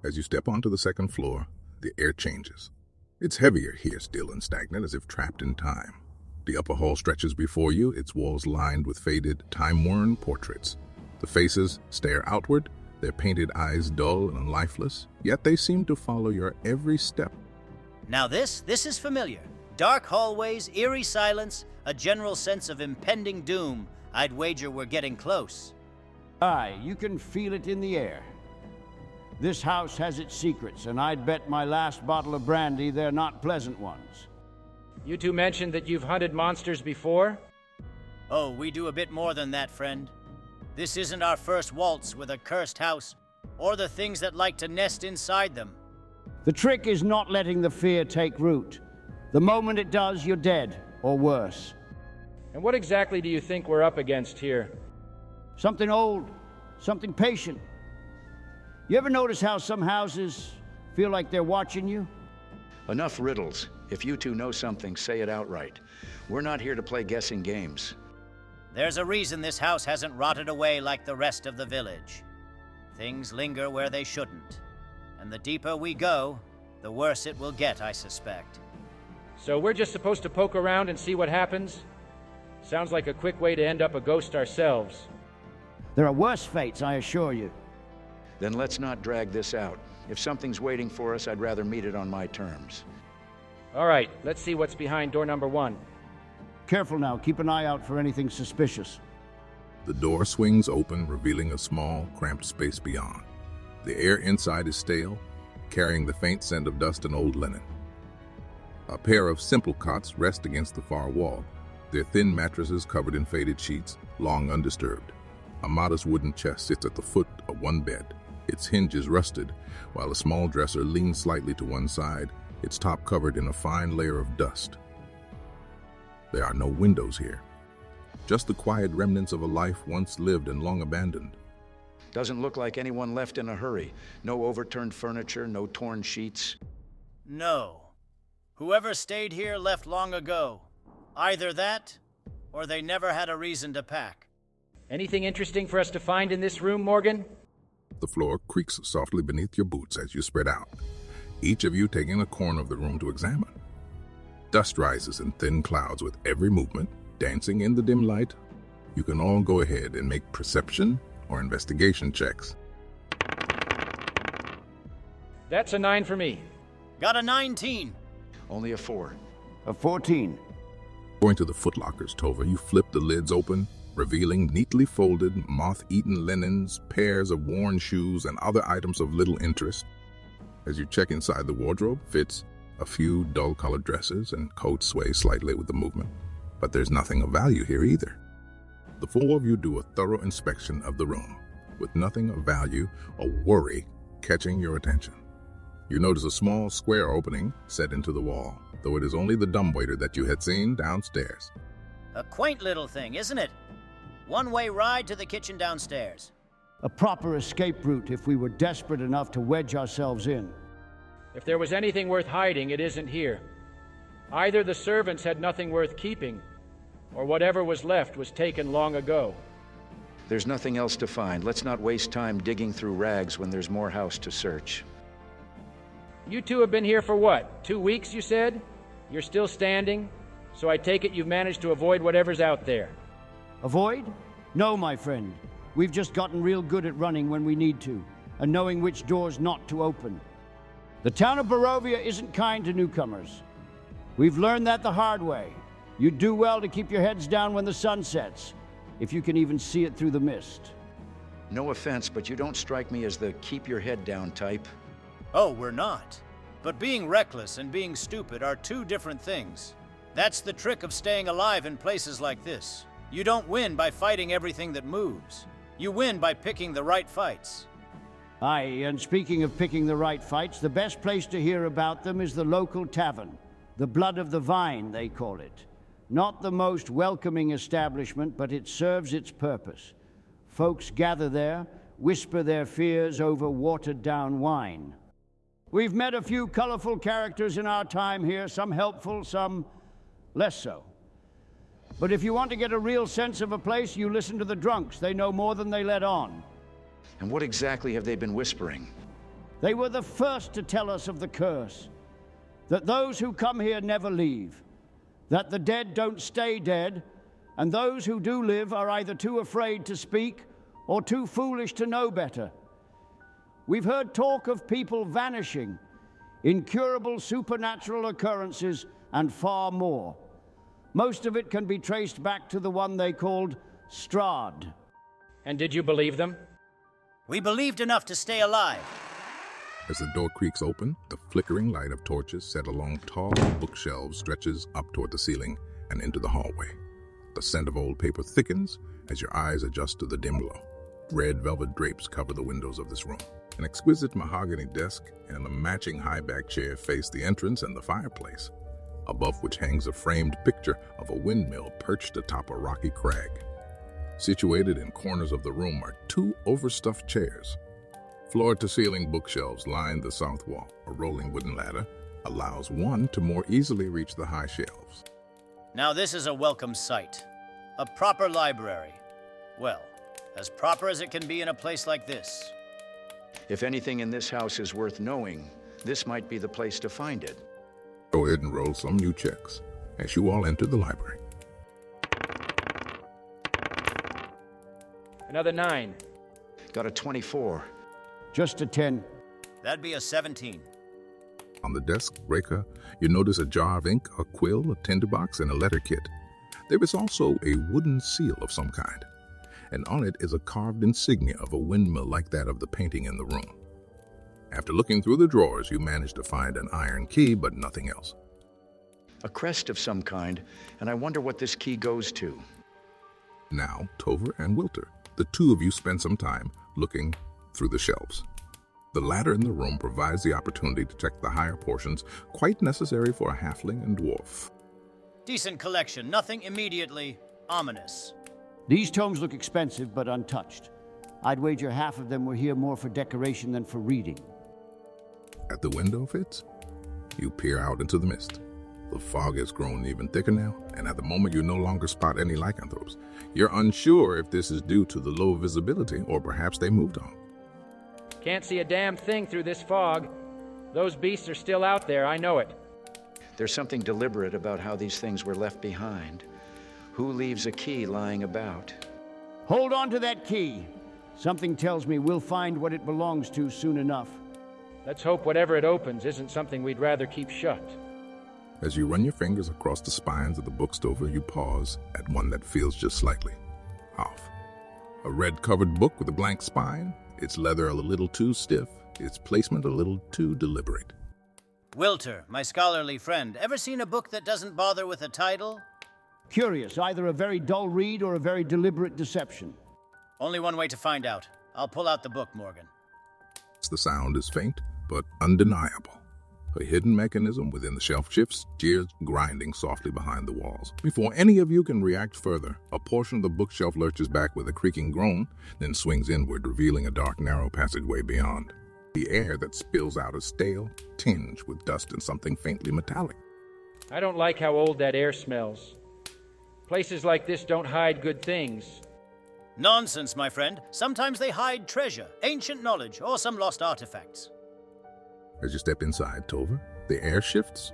As you step onto the second floor, the air changes. It's heavier here still and stagnant, as if trapped in time. The upper hall stretches before you, its walls lined with faded, time-worn portraits. The faces stare outward, their painted eyes dull and lifeless, yet they seem to follow your every step. Now this is familiar. Dark hallways, eerie silence, a general sense of impending doom. I'd wager we're getting close. Aye, you can feel it in the air. This house has its secrets, and I'd bet my last bottle of brandy they're not pleasant ones. You two mentioned that you've hunted monsters before? Oh, we do a bit more than that, friend. This isn't our first waltz with a cursed house, or the things that like to nest inside them. The trick is not letting the fear take root. The moment it does, you're dead, or worse. And what exactly do you think we're up against here? Something old, something patient. You ever notice how some houses feel like they're watching you? Enough riddles. If you two know something, say it outright. We're not here to play guessing games. There's a reason this house hasn't rotted away like the rest of the village. Things linger where they shouldn't. And the deeper we go, the worse it will get, I suspect. So we're just supposed to poke around and see what happens? Sounds like a quick way to end up a ghost ourselves. There are worse fates, I assure you. Then let's not drag this out. If something's waiting for us, I'd rather meet it on my terms. All right, let's see what's behind door number 1. Careful now, keep an eye out for anything suspicious. The door swings open, revealing a small, cramped space beyond. The air inside is stale, carrying the faint scent of dust and old linen. A pair of simple cots rest against the far wall, their thin mattresses covered in faded sheets, long undisturbed. A modest wooden chest sits at the foot of one bed, its hinges rusted, while a small dresser leans slightly to one side, its top covered in a fine layer of dust. There are no windows here, just the quiet remnants of a life once lived and long abandoned. Doesn't look like anyone left in a hurry. No overturned furniture, no torn sheets. No. Whoever stayed here left long ago. Either that, or they never had a reason to pack. Anything interesting for us to find in this room, Morgan? The floor creaks softly beneath your boots as you spread out, each of you taking a corner of the room to examine. Dust rises in thin clouds with every movement, dancing in the dim light. You can all go ahead and make perception or investigation checks. That's a 9 for me. Got a 19. Only a 4. A 14. Going to the footlockers, Tova, you flip the lids open, revealing neatly folded, moth-eaten linens, pairs of worn shoes, and other items of little interest. As you check inside the wardrobe, fits a few dull-colored dresses and coats sway slightly with the movement. But there's nothing of value here either. The 4 of you do a thorough inspection of the room, with nothing of value or worry catching your attention. You notice a small square opening set into the wall, though it is only the dumbwaiter that you had seen downstairs. A quaint little thing, isn't it? One-way ride to the kitchen downstairs. A proper escape route if we were desperate enough to wedge ourselves in. If there was anything worth hiding, it isn't here. Either the servants had nothing worth keeping, or whatever was left was taken long ago. There's nothing else to find. Let's not waste time digging through rags when there's more house to search. You two have been here for what? 2 weeks, you said? You're still standing? So I take it you've managed to avoid whatever's out there. Avoid? No, my friend. We've just gotten real good at running when we need to, and knowing which doors not to open. The town of Barovia isn't kind to newcomers. We've learned that the hard way. You do well to keep your heads down when the sun sets, if you can even see it through the mist. No offense, but you don't strike me as the keep your head down type. Oh, we're not. But being reckless and being stupid are 2 different things. That's the trick of staying alive in places like this. You don't win by fighting everything that moves. You win by picking the right fights. Aye, and speaking of picking the right fights, the best place to hear about them is the local tavern. The Blood of the Vine, they call it. Not the most welcoming establishment, but it serves its purpose. Folks gather there, whisper their fears over watered-down wine. We've met a few colorful characters in our time here, some helpful, some less so. But if you want to get a real sense of a place, you listen to the drunks. They know more than they let on. And what exactly have they been whispering? They were the first to tell us of the curse, that those who come here never leave, that the dead don't stay dead, and those who do live are either too afraid to speak or too foolish to know better. We've heard talk of people vanishing, incurable supernatural occurrences, and far more. Most of it can be traced back to the one they called Strahd. And did you believe them? We believed enough to stay alive. As the door creaks open, the flickering light of torches set along tall bookshelves stretches up toward the ceiling and into the hallway. The scent of old paper thickens as your eyes adjust to the dim glow. Red velvet drapes cover the windows of this room. An exquisite mahogany desk and a matching high-back chair face the entrance and the fireplace, above which hangs a framed picture of a windmill perched atop a rocky crag. Situated in corners of the room are two overstuffed chairs. Floor-to-ceiling bookshelves line the south wall. A rolling wooden ladder allows one to more easily reach the high shelves. Now this is a welcome sight. A proper library. Well, as proper as it can be in a place like this. If anything in this house is worth knowing, this might be the place to find it. Go ahead and roll some new checks as you all enter the library. Another 9. Got a 24. Just a 10. That'd be a 17. On the desk, Reka, you notice a jar of ink, a quill, a tinderbox, and a letter kit. There is also a wooden seal of some kind, and on it is a carved insignia of a windmill like that of the painting in the room. After looking through the drawers, you manage to find an iron key, but nothing else. A crest of some kind, and I wonder what this key goes to. Now, Tover and Wilter, the two of you spend some time looking through the shelves. The ladder in the room provides the opportunity to check the higher portions, quite necessary for a halfling and dwarf. Decent collection, nothing immediately ominous. These tomes look expensive, but untouched. I'd wager half of them were here more for decoration than for reading. At the window, Fitz, you peer out into the mist. The fog has grown even thicker now, and at the moment you no longer spot any lycanthropes. You're unsure if this is due to the low visibility, or perhaps they moved on. Can't see a damn thing through this fog. Those beasts are still out there, I know it. There's something deliberate about how these things were left behind. Who leaves a key lying about? Hold on to that key. Something tells me we'll find what it belongs to soon enough. Let's hope whatever it opens isn't something we'd rather keep shut. As you run your fingers across the spines of the books, Tover, you pause at one that feels just slightly off. A red-covered book with a blank spine, its leather a little too stiff, its placement a little too deliberate. Wilter, my scholarly friend, ever seen a book that doesn't bother with a title? Curious, either a very dull read or a very deliberate deception. Only one way to find out. I'll pull out the book, Morgan. The sound is faint, but undeniable. A hidden mechanism within the shelf shifts, gears grinding softly behind the walls. Before any of you can react further, a portion of the bookshelf lurches back with a creaking groan, then swings inward, revealing a dark, narrow passageway beyond. The air that spills out is stale, tinged with dust and something faintly metallic. I don't like how old that air smells. Places like this don't hide good things. Nonsense, my friend. Sometimes they hide treasure, ancient knowledge, or some lost artifacts. As you step inside, Tover, the air shifts.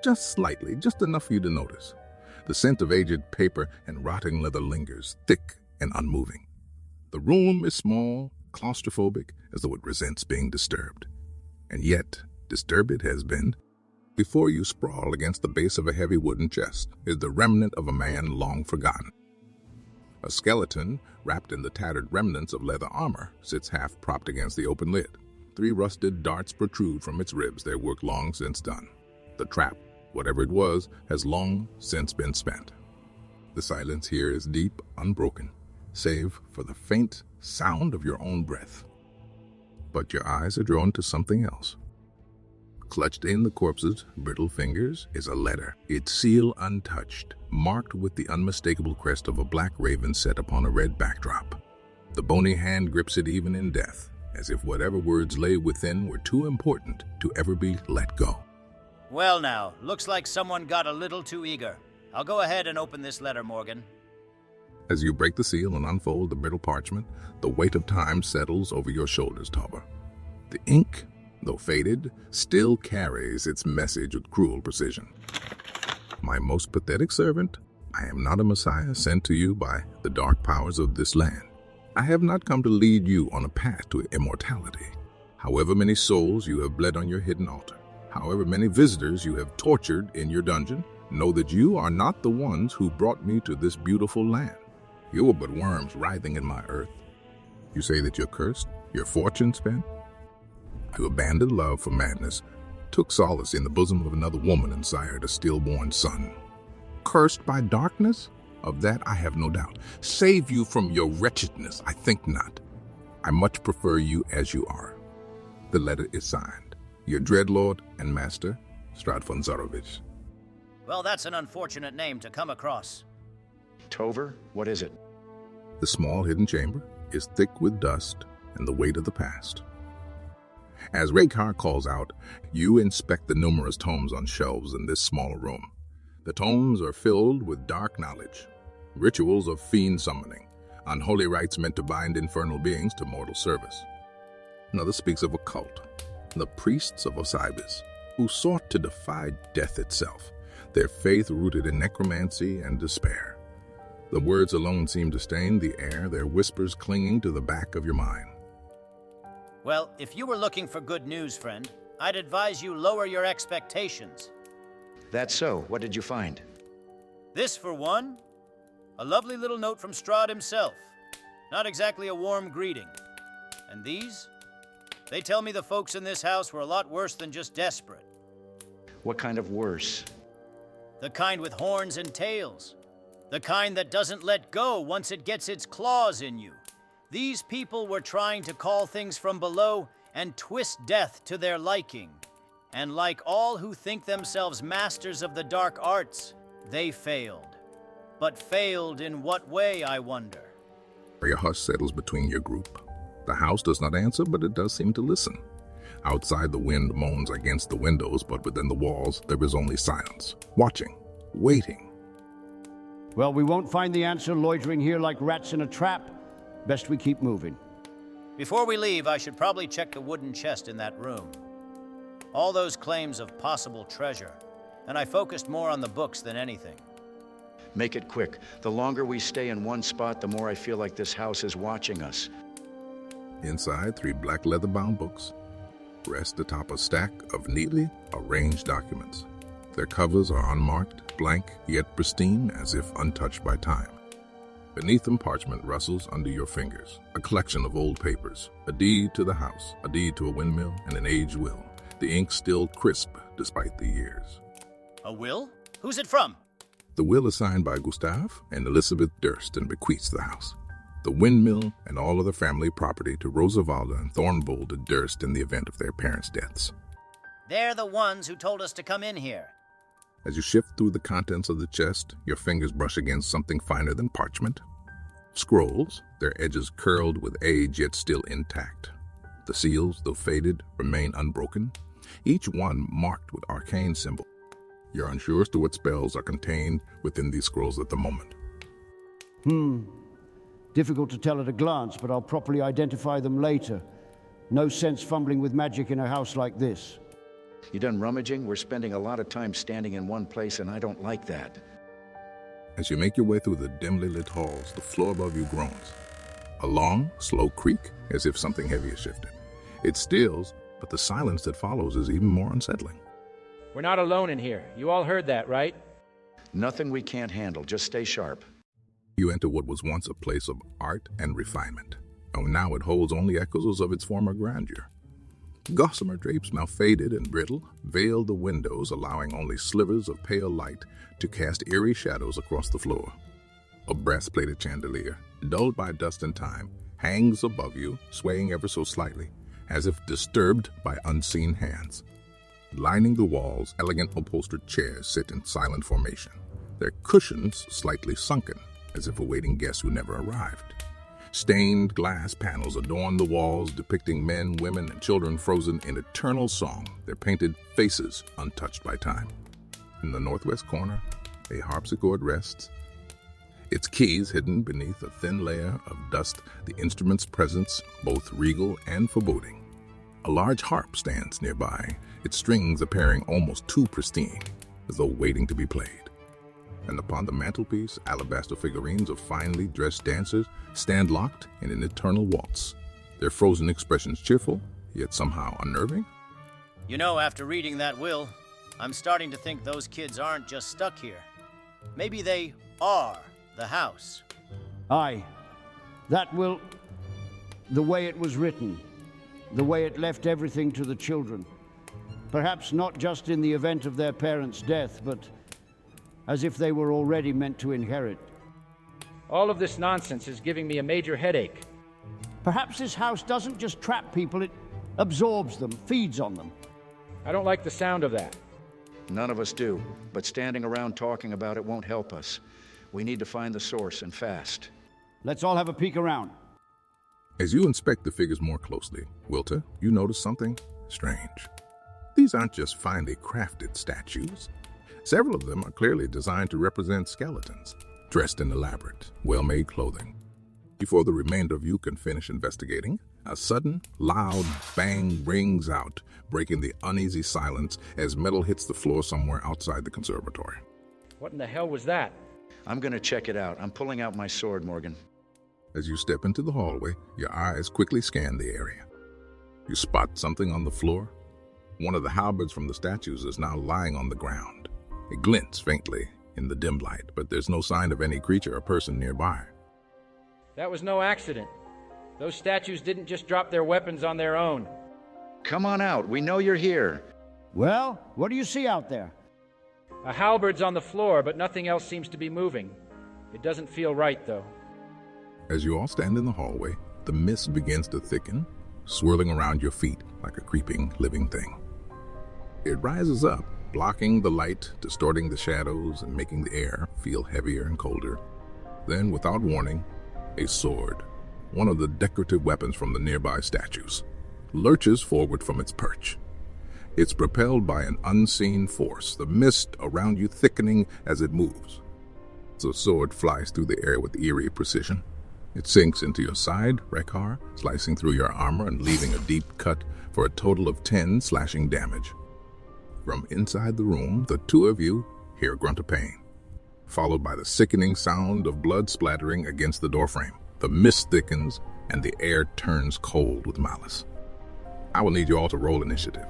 Just slightly, just enough for you to notice. The scent of aged paper and rotting leather lingers, thick and unmoving. The room is small, claustrophobic, as though it resents being disturbed. And yet, disturbed it has been. Before you sprawl against the base of a heavy wooden chest is the remnant of a man long forgotten. A skeleton, wrapped in the tattered remnants of leather armor, sits half propped against the open lid. 3 rusted darts protrude from its ribs, their work long since done. The trap, whatever it was, has long since been spent. The silence here is deep, unbroken, save for the faint sound of your own breath. But your eyes are drawn to something else. Clutched in the corpse's brittle fingers is a letter, its seal untouched, marked with the unmistakable crest of a black raven set upon a red backdrop. The bony hand grips it even in death, as if whatever words lay within were too important to ever be let go. Well now, looks like someone got a little too eager. I'll go ahead and open this letter, Morgan. As you break the seal and unfold the brittle parchment, the weight of time settles over your shoulders, Tover. The ink though faded, still carries its message with cruel precision. My most pathetic servant, I am not a messiah sent to you by the dark powers of this land. I have not come to lead you on a path to immortality. However many souls you have bled on your hidden altar, however many visitors you have tortured in your dungeon, know that you are not the ones who brought me to this beautiful land. You are but worms writhing in my earth. You say that you're cursed, your fortune spent. You abandoned love for madness, took solace in the bosom of another woman and sired a stillborn son. Cursed by darkness? Of that I have no doubt. Save you from your wretchedness, I think not. I much prefer you as you are. The letter is signed. Your dreadlord and master, Strahd von Zarovich. Well, that's an unfortunate name to come across. Tover? What is it? The small hidden chamber is thick with dust and the weight of the past. As Raykar calls out, you inspect the numerous tomes on shelves in this small room. The tomes are filled with dark knowledge, rituals of fiend summoning, unholy rites meant to bind infernal beings to mortal service. Another speaks of a cult, the priests of Osiris, who sought to defy death itself, their faith rooted in necromancy and despair. The words alone seem to stain the air, their whispers clinging to the back of your mind. Well, if you were looking for good news, friend, I'd advise you lower your expectations. That's so. What did you find? This, for one, a lovely little note from Strahd himself. Not exactly a warm greeting. And these? They tell me the folks in this house were a lot worse than just desperate. What kind of worse? The kind with horns and tails. The kind that doesn't let go once it gets its claws in you. These people were trying to call things from below and twist death to their liking. And like all who think themselves masters of the dark arts, they failed. But failed in what way, I wonder? A hush settles between your group. The house does not answer, but it does seem to listen. Outside, the wind moans against the windows, but within the walls, there is only silence. Watching, waiting. Well, we won't find the answer loitering here like rats in a trap. Best we keep moving. Before we leave, I should probably check the wooden chest in that room. All those claims of possible treasure, and I focused more on the books than anything. Make it quick. The longer we stay in one spot, the more I feel like this house is watching us. Inside, 3 black leather-bound books rest atop a stack of neatly arranged documents. Their covers are unmarked, blank, yet pristine, as if untouched by time. Beneath them, parchment rustles under your fingers. A collection of old papers, a deed to the house, a deed to a windmill, and an aged will. The ink still crisp despite the years. A will? Who's it from? The will is signed by Gustav and Elizabeth Durst and bequeaths the house, the windmill, and all other family property to Rosavalda and Thornbold Durst in the event of their parents' deaths. They're the ones who told us to come in here. As you shift through the contents of the chest, your fingers brush against something finer than parchment. Scrolls, their edges curled with age yet still intact. The seals, though faded, remain unbroken, each one marked with arcane symbol. You're unsure as to what spells are contained within these scrolls at the moment. Difficult to tell at a glance, but I'll properly identify them later. No sense fumbling with magic in a house like this. You done rummaging? We're spending a lot of time standing in one place, and I don't like that. As you make your way through the dimly lit halls, the floor above you groans. A long, slow creak, as if something heavy has shifted. It stills, but the silence that follows is even more unsettling. We're not alone in here. You all heard that, right? Nothing we can't handle. Just stay sharp. You enter what was once a place of art and refinement, and now it holds only echoes of its former grandeur. Gossamer drapes, now faded and brittle, veil the windows, allowing only slivers of pale light to cast eerie shadows across the floor. A brass-plated chandelier, dulled by dust and time, hangs above you, swaying ever so slightly, as if disturbed by unseen hands. Lining the walls, elegant upholstered chairs sit in silent formation, their cushions slightly sunken, as if awaiting guests who never arrived. Stained glass panels adorn the walls, depicting men, women, and children frozen in eternal song, their painted faces untouched by time. In the northwest corner, a harpsichord rests, its keys hidden beneath a thin layer of dust, the instrument's presence both regal and foreboding. A large harp stands nearby, its strings appearing almost too pristine, as though waiting to be played. And upon the mantelpiece, alabaster figurines of finely dressed dancers stand locked in an eternal waltz, their frozen expressions cheerful, yet somehow unnerving. You know, after reading that will, I'm starting to think those kids aren't just stuck here. Maybe they are the house. Aye. That will... the way it was written. The way it left everything to the children. Perhaps not just in the event of their parents' death, but as if they were already meant to inherit. All of this nonsense is giving me a major headache. Perhaps this house doesn't just trap people, it absorbs them, feeds on them. I don't like the sound of that. None of us do, but standing around talking about it won't help us. We need to find the source, and fast. Let's all have a peek around. As you inspect the figures more closely, Wilta, you notice something strange. These aren't just finely crafted statues. Several of them are clearly designed to represent skeletons, dressed in elaborate, well-made clothing. Before the remainder of you can finish investigating, a sudden, loud bang rings out, breaking the uneasy silence as metal hits the floor somewhere outside the conservatory. What in the hell was that? I'm gonna check it out. I'm pulling out my sword, Morgan. As you step into the hallway, your eyes quickly scan the area. You spot something on the floor. One of the halberds from the statues is now lying on the ground. It glints faintly in the dim light, but there's no sign of any creature or person nearby. That was no accident. Those statues didn't just drop their weapons on their own. Come on out. We know you're here. Well, what do you see out there? A halberd's on the floor, but nothing else seems to be moving. It doesn't feel right, though. As you all stand in the hallway, the mist begins to thicken, swirling around your feet like a creeping, living thing. It rises up, blocking the light, distorting the shadows, and making the air feel heavier and colder. Then, without warning, a sword, one of the decorative weapons from the nearby statues, lurches forward from its perch. It's propelled by an unseen force, the mist around you thickening as it moves. The sword flies through the air with eerie precision. It sinks into your side, Rekar, slicing through your armor and leaving a deep cut for a total of 10 slashing damage. From inside the room, the two of you hear a grunt of pain, followed by the sickening sound of blood splattering against the doorframe. The mist thickens, and the air turns cold with malice. I will need you all to roll initiative.